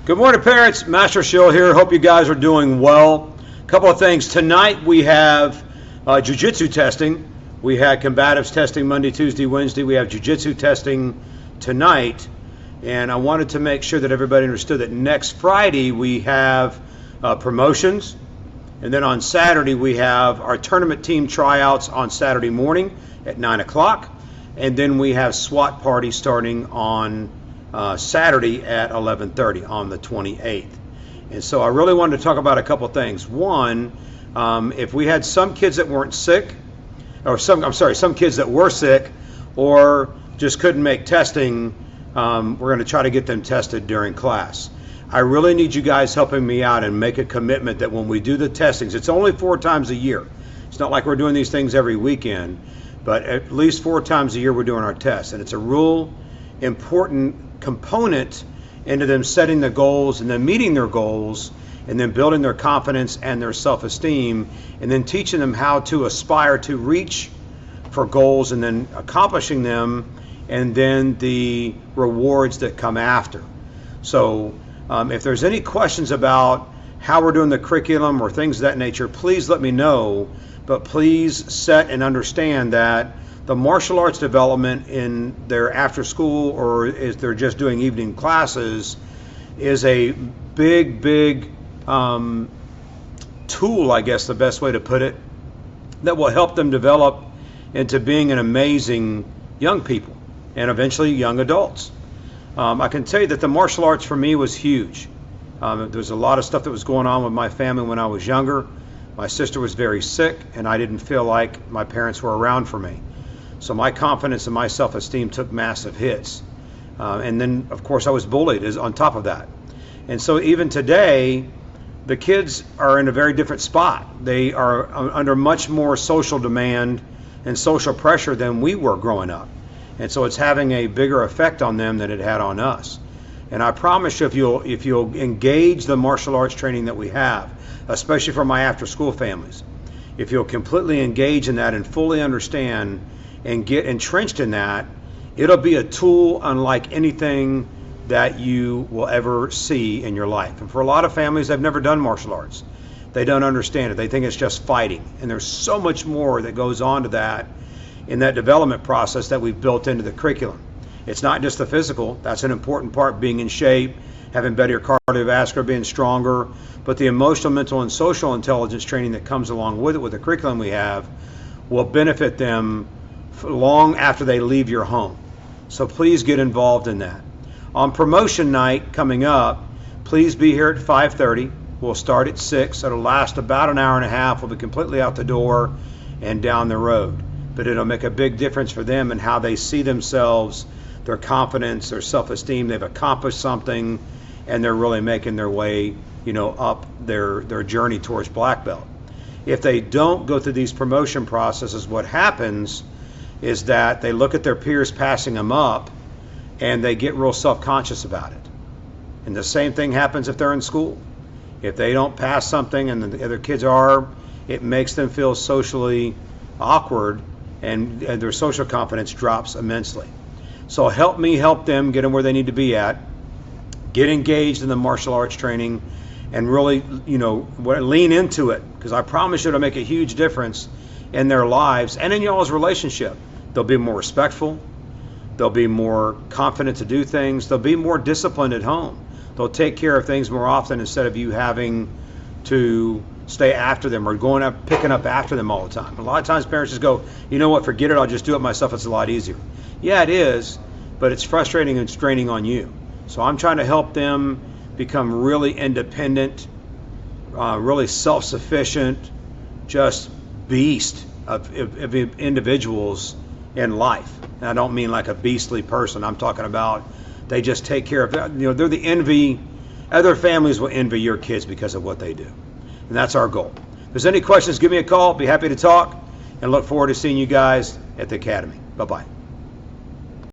Good morning, parents. Master Shill here. Hope you guys are doing well. A couple of things. Tonight we have jiu-jitsu testing. We had combatives testing Monday, Tuesday, Wednesday. We have jiu-jitsu testing tonight. And I wanted to make sure that everybody understood that next Friday we have promotions. And then on Saturday we have our tournament team tryouts on Saturday morning at 9 o'clock. And then we have SWAT party starting on Saturday at 11:30 on the 28th. And so I really wanted to talk about a couple things. One, if we had some kids that weren't sick, or some kids that were sick or just couldn't make testing, we're going to try to get them tested during class. I really need you guys helping me out and make a commitment that when we do the testings, it's only 4 times a year. It's not like we're doing these things every weekend, but at least 4 times a year we're doing our tests. And it's a real important component into them setting the goals and then meeting their goals and then building their confidence and their self-esteem and then teaching them how to aspire to reach for goals and then accomplishing them and then the rewards that come after. So if there's any questions about how we're doing the curriculum or things of that nature, please let me know. But please set and understand that the martial arts development in their after school or if they're just doing evening classes is a big tool, I guess the best way to put it, that will help them develop into being an amazing young people and eventually young adults. I can tell you that the martial arts for me was huge. There was a lot of stuff that was going on with my family when I was younger. My sister was very sick and I didn't feel like my parents were around for me. So my confidence and my self-esteem took massive hits. And then, of course, I was bullied on top of that. And so even today, the kids are in a very different spot. They are under much more social demand and social pressure than we were growing up. And so it's having a bigger effect on them than it had on us. And I promise you, if you'll engage the martial arts training that we have, especially for my after-school families, if you'll completely engage in that and fully understand and get entrenched in that, it'll be a tool unlike anything that you will ever see in your life. And for a lot of families, they've never done martial arts. They don't understand it. They think it's just fighting. And there's so much more that goes on to that in that development process that we've built into the curriculum. It's not just the physical. That's an important part, being in shape, having better cardiovascular, being stronger, but the emotional, mental, and social intelligence training that comes along with it, with the curriculum we have, will benefit them long after they leave your home. So please get involved in that. On promotion night coming up, please be here at 5:30. We'll start at 6. It'll last about an hour and a half. We'll be completely out the door and down the road. But it'll make a big difference for them and how they see themselves, their confidence, their self-esteem. They've accomplished something and they're really making their way, up their journey towards black belt. If they don't go through these promotion processes, what happens is that they look at their peers passing them up and they get real self-conscious about it. And the same thing happens if they're in school. If they don't pass something and the other kids are, it makes them feel socially awkward and their social confidence drops immensely. So help me help them get them where they need to be at, get engaged in the martial arts training, and really, lean into it, because I promise you it'll make a huge difference in their lives and in y'all's relationship. They'll be more respectful. They'll be more confident to do things. They'll be more disciplined at home. They'll take care of things more often instead of you having to stay after them or going up, picking up after them all the time. A lot of times parents just go, you know what, forget it, I'll just do it myself. It's a lot easier. Yeah, it is, but it's frustrating and straining on you. So I'm trying to help them become really independent, really self-sufficient, just beast of individuals in life. And I don't mean like a beastly person. I'm talking about they just take care of, they're the envy. Other families will envy your kids because of what they do. And that's our goal. If there's any questions, give me a call. Be happy to talk and look forward to seeing you guys at the Academy. Bye-bye.